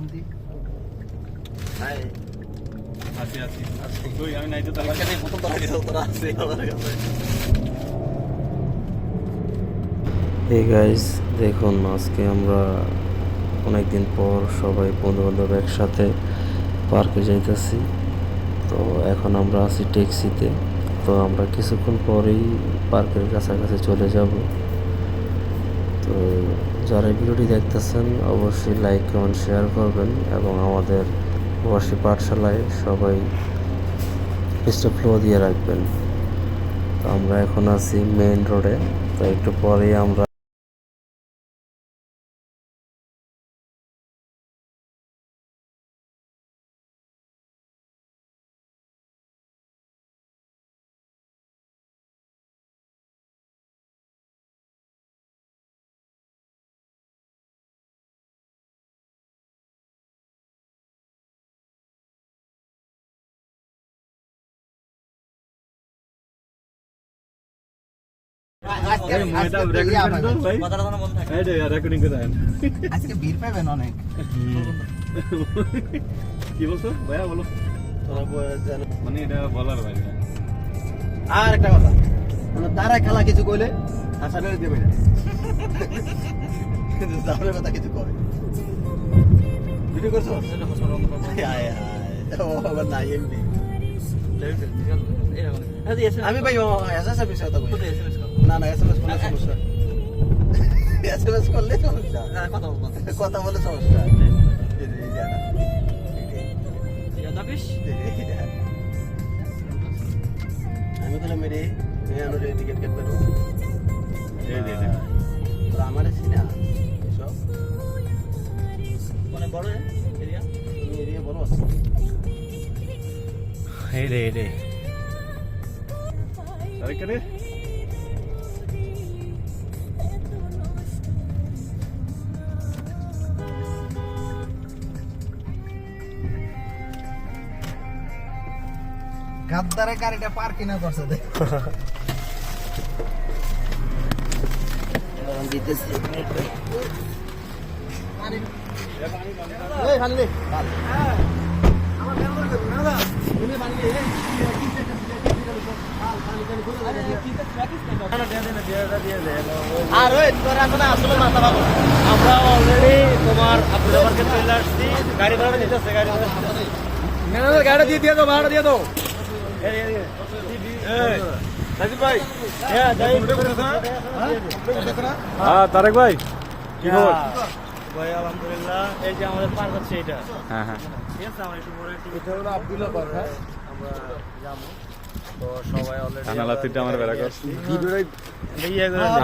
Hey guys, দেখুন আজকে আমরা অনেকদিন পর সবাই বন্ধু-বান্ধব একসাথে পার্কে যাইতেছি। তো এখন আমরা আছি ট্যাক্সিতে। তো আমরা কিছুক্ষণ পরেই পার্কের কাছাকাছি চলে যাব। তো যারা ভিডিওটি দেখতেছেন অবশ্যই লাইক কমেন্ট শেয়ার করবেন এবং আমাদের প্রবাসী পাঠশালায় সবাই পেজটা ফলো দিয়ে রাখবেন। তো আমরা এখন আছি মেইন রোডে। তো একটু পরেই আমরা আজকে ভিড় পাবেন অনেক। কি বলছো ভাইয়া বলো মানে এটা বলার বাইরে। আর একটা কথা, মানে তারা খেলা কিছু কইলে হাসানে দেবে না, কিন্তু তাহলে কথা কিছু করে ভিডিও করছো নাই এমনি আমি ভাই এসএমএস কথা কই না না এসএমএস করলে সমস্যা, এসএমএস করলে সমস্যা, কথা বলে সমস্যা। আমি বললাম মেরে টিকিট কেটে দেবো আমার সিনা সব মানে বড় এরিয়া এরিয়া বড় আছে। এই রে আরেকখানে গাদ্দারে গাড়িটা পার্কিং না করছে দেখ দিতেছি এই পানি দে আমার বের করে না দাদা তুমি পানি দে আর ওই তোরা এখন আসলে মাথা পাবো আমরা অলরেডি তোমার আপনাদের পার্কে চলে আসছি। গাড়ি ভাড়া দিতেছে, গাড়ি ভাড়া গাড়ি দিয়ে দাও, ভাড়া দিয়ে দাও। সাজিদ ভাই, হ্যাঁ তারেক ভাই কি খবর? ভাই আলহামদুলিল্লাহ। এই যে আমাদের পার্ক হচ্ছে এটা। হ্যাঁ হ্যাঁ ঠিক আছে, আমরা একটু পরে এটা হলো আব্দুল্লাহ পার্ক। আমরা যাবো। তো সবাই অলরেডি আনালাতিটা আমার বেড়া কর ভিডিওটাই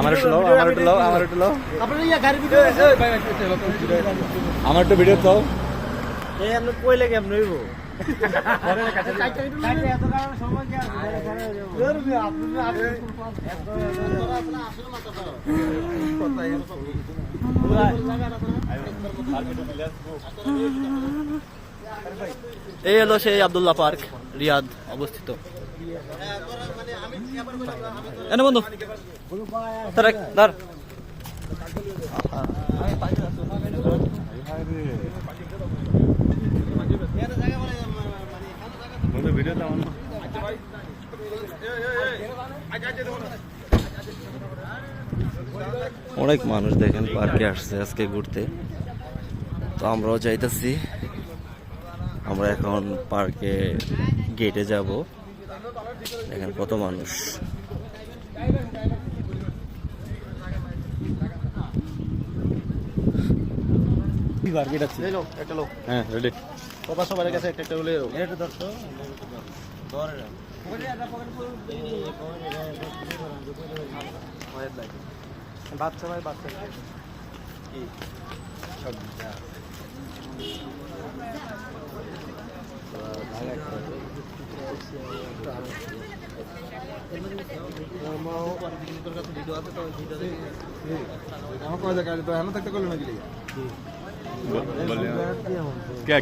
আমার একটু লাও, আমার একটু লাও, আমার একটু লাও, আপনারা ইয়া গাড়ি ভিডিও আমার একটু ভিডিও দাও। এই আপনি কইলে কেমন হইব? এই হলো সেই আব্দুল্লাহ পার্ক, রিয়াদ অবস্থিত। এনে বন্ধু ধর ভিডিও দাও। অনেক মানুষ দেখেন পার্কে আসছে আজকে ঘুরতে। তো আমরাও যাইতেছি। আমরা এখন পার্কে গেটে যাব। দেখেন কত মানুষ। হ্যাঁ রেডি। সবার কাছে একটা হলে বাচ্চা ভাই বাচ্চা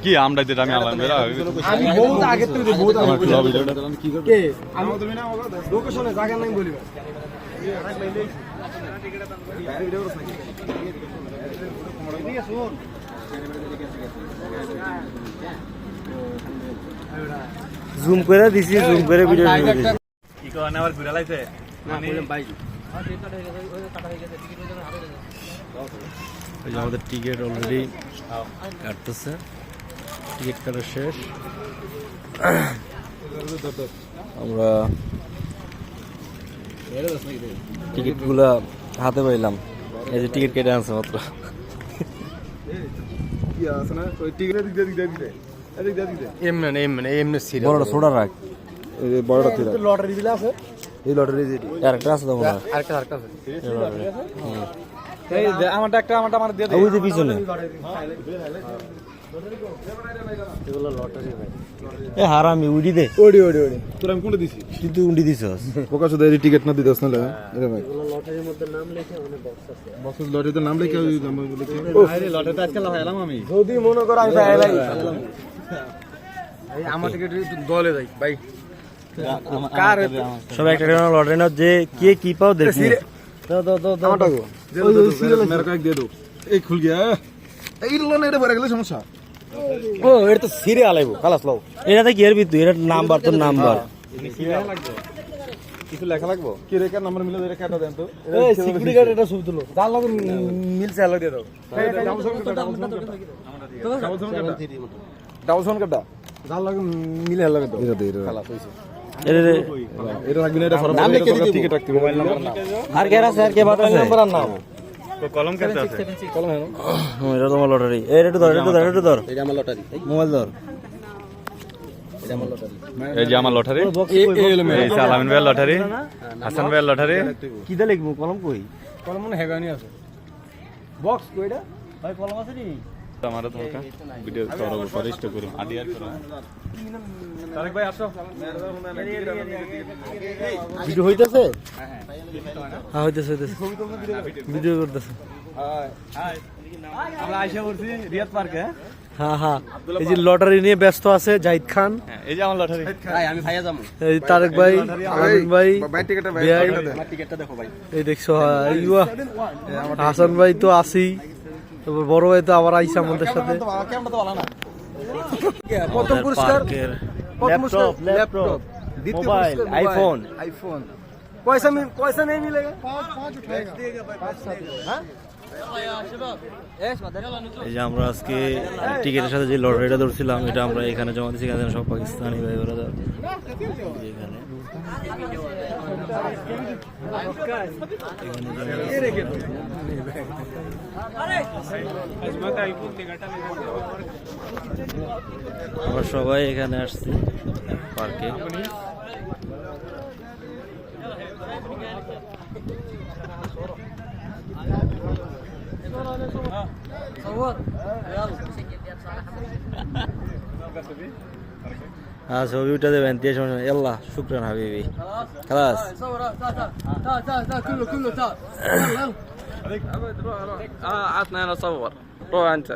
কি আমরা যেটা আমি আলাম আমি বহুত আগে থেকে বহুত আগে ভিডিওটা কি করবে আমি তুমি না লোকেশনে জায়গা নাই বলিবা জুম করে দিছি, জুম করে ভিডিও দিছি। কি কারণে আবার ঘুরে লাইছে মানে এই যে আমাদের টিকিট অলরেডি কাটতেছে, টিকিট কাটা শেষ। আমরা টিকিটগুলা হাতে পাইলাম, এই যে টিকিট কেটে আনছে মাত্র। বড়টা ছোটা রাখ, বড়টা তুই লটারি দিলে আছে, এই লটারি আরেকটা আছে তো মনে হয়। আরেকটা আছে এই lottery। এই আমারটা একটা আমারটা আমার দিয়ে দে। ওই যে পিছনে এগুলো লটারি ভাই। এ হারামি উড়ি দে, ওডি ওডি ওডি তোর আমি কোনটা দিছি? তুই তো উড়ি দিছস। বোকা শুধু এই টিকিট না দিদাস না লে এরে ভাই এগুলো লটারির মধ্যে নাম লেখে ওখানে বক্স আছে। বক্স লটারিতে নাম লিখে ওই নাম লিখে আরে লটারিতে আজকাল লাগাইলাম আমি যদি মনে করো আমি পাইলাই এই আমার টিকিট দলে যাই ভাই কার সব একটা লটারি না, যে কে কি পাও দেখি। আমারটা গো ওই সিরিয়াল মেরে কাক দিয়ে দাও এই খুল গিয়া এই লোন এটা ভরে গেলে সমস্যা ও এটা তো সিরিয়াল আইবো খালাস লাও। এটাতে কি এর ভিতর, এটা নাম্বার তো নাম্বার। কিছু লেখা লাগবো কি রে কার নাম্বার মিলে এটা কাটা দেন তো এই সিকিউরিটি গার্ড এটা ছবি তুলো, যার লগে মিলছে আলো দিয়ে দাও। ডাবল ফোন কাটা যার লাগে মিলে লাগে তো এটা দে এটা খালাস হইছে এটা লাগবে না, এটা ফরম নাম লিখে দিতে টিকিট রাখতে মোবাইল নাম্বার না আর কে আছে, আর কে বাদ আছে? নাম্বার আর নাম তো কলম কেটে আছে কলম হেন এটা তোমার লটারি। এই একটু ধর, একটু ধর, একটু ধর, এটা আমার লটারি, মোবাইল ধর। এটা আমার লটারি। এই যে আমার লটারি, এই সালামিন ভাইয়ের লটারি, হাসান ভাইয়ের লটারি। কি দা লিখবো, কলম কই? কলম মনে হেগানি আছে বক্স কইটা ভাই কলম আছে নি? আমার তোমাকে ভিডিও করব ফরেস্ট করব আডিয়ার করব। তারেক ভাই আসো, ভিডিও হইতাছে? হ্যাঁ হইতাছে, হইতাছে, ভিডিও করতেছে। আমরা আইসা পড়ছি রিয়াদ পার্কে। হ্যাঁ হ্যাঁ, এই যে লটারি নিয়ে ব্যস্ত আছে জাহিদ খান, এই যে আমার লটারি। ভাই আমি ভাইয়া যাবো, এই তারেক ভাই, আমিন ভাই, ভাই টিকিটটা ভাই ভাই, আমার টিকেটটা দেখো ভাই। এই দেখছো ইয়া হাসান ভাই তো আসি, তারপর বড় ভাই তো আবার আইসা আমাদের সাথে। ক্যামেরা তো ভালো না প্রথম পুরস্কার পার্কের ল্যাপটপ, ল্যাপটপ, দ্বিতীয় মোবাইল, পুরস্কার আইফোন। আইফোন पैसा नहीं मिलेगा। এই যে আমরা আজকে টিকিটের সাথে যে লটারিটা ধরছিলাম, এটা আমরা এখানে জমা দিচ্ছি। এখানে সব পাকিস্তানি ভাই ব্রাদার এখানে আমরা সবাই এখানে আসছি পার্কে। हाँ ছবি উঠে দেবেন দিয়ে সময় আল্লাহ শুকরান হাবিবি খালাস عطنا انا صور روح انت